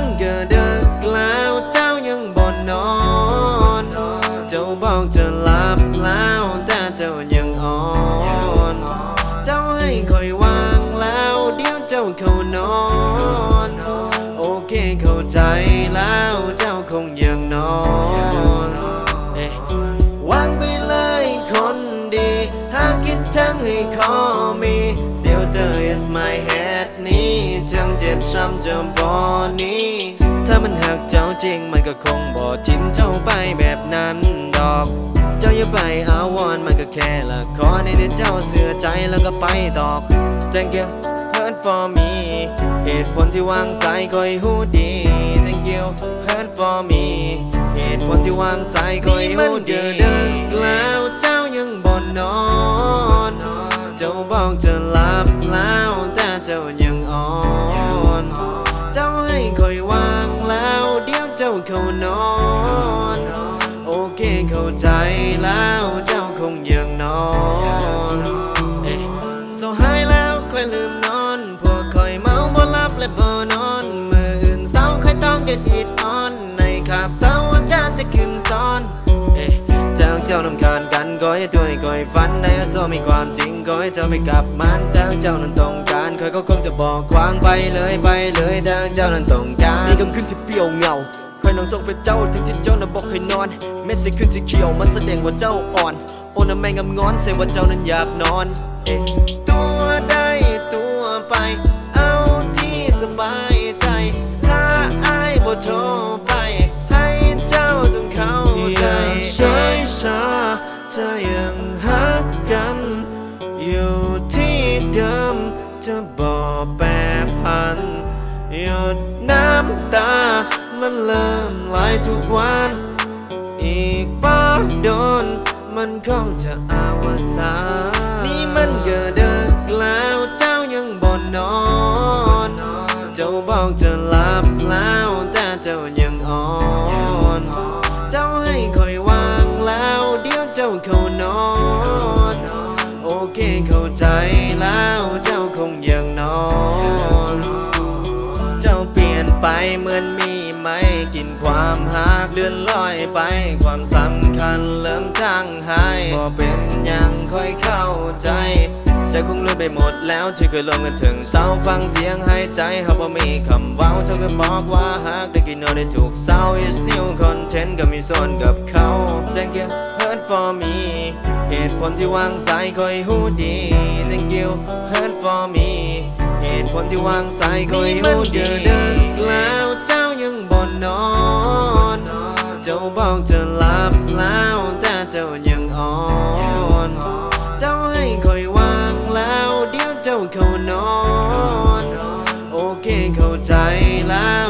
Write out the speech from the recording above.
มันก็ดึกแล้วเจ้ายังบ่นอนเจ้าบอกจะหลับแล้วแต่เจ้ายังอ่อนเจ้าให้คอยวางแล้วเดี๋ยวเจ้าเข้านอนโอเคเข้าใจแล้วเจ้าคงยังนอนวางไปเลยคนดีหากคิดทั้งให้ขอมี Filter is my head นี้ทั้งเจ็บช้ำจนพอนี้ถ้ามันหักเจ้าจริงมันก็คงบ่ทิ้งเจ้าไปแบบนั้นดอกเจ้าอย่าไปอาวรมันก็แค่ละครในเจ้าเสือใจแล้วก็ไปตอก Thank you hurt for me เหตุผลที่วางสายคอยหูดี Thank you hurt for me เหตุผลที่วางสายคอยหูดีดึกแล้วเจ้ายังบ่นอนเจ้าบอกจะหลับแล้วแต่เจ้ายังอ่อนเจ้าให้คอยวางแล้วเดี๋ยวเจ้าเข้านอนโอเคเข้าใจแล้วเจ้าคงยังนอนso high แล้วค่อยลืมนอนพวกคอยเมาบ่หลับและบ่นอนมื้ออื่นเศร้าค่อยต้องget it on ในคาบเศร้าอาจารย์จะขึ้นสอนเจ้ารำคาญกันก็ให้ตัวให้คอยฝันในอโศมีความจริงก็ให้เจ้าไม่กลับมันทางเจ้านั้นต้องการคอยก็คงจะบอกวางไปเลยทางเจ้านั้นต้องการมีคำขึ้นที่เปรี้ยวเงาคอยน้องส่งเฟซเจ้าถึงที่เจ้านั้นบอกให้นอนเม็ดสีขึ้นสีเขียวมันแสดงว่าเจ้าอ่อนโอ้น้ำแมงงำงอนแสดงว่าเจ้านั้นอยากนอนตัวได้ตัวไปเอาที่สบายใจถ้าอ้ายบ่โทรไปให้เจ้าต้องเข้าใจเฉยชาจะยังหักกันอยู่ที่เดิมจะบอกแปรผันหยุดน้ำตามันเริ่มไหลทุกวันอีกบ่โดนมันคงจะอวสานนี่มันก็ดึกแล้วเจ้ายังบ่นอนเจ้าบอกจะหลับแล้วแต่เจ้ายังอ่อนเจ้าให้คอยวางแล้วเดี๋ยวเจ้าเข้านอนโอเคเข้าใจแล้วเจ้าคงยังนอนเจ้าเปลี่ยนไปเหมือนมีไม่กินความหักเลื่อนลอยไปความสำคัญเริ่มจางหายพอเป็นยังค่อยเข้าใจใจคงเลื่อนไปหมดแล้วที่เคยรวมกันถึงเศร้าฟังเสียงหายใจเขาบ่มีคำเว้าเท่ากับบอกว่าหักได้กินเอาได้ถูกเศร้า is new content ก็มีส่วนกับเขา Thank you hurt for me เหตุผลที่วางสายคอยหูดี Thank you hurt for me เหตุผลที่วางสายคอยหูดีดึกแล้วเจ้ายังบ่นอนเจ้าบอกจะหลับแล้วแต่เจ้ายังอ่อนเจ้าให้คอยวางแล้วเดี๋ยวเจ้าเข้านอนโอเคเข้าใจแล้ว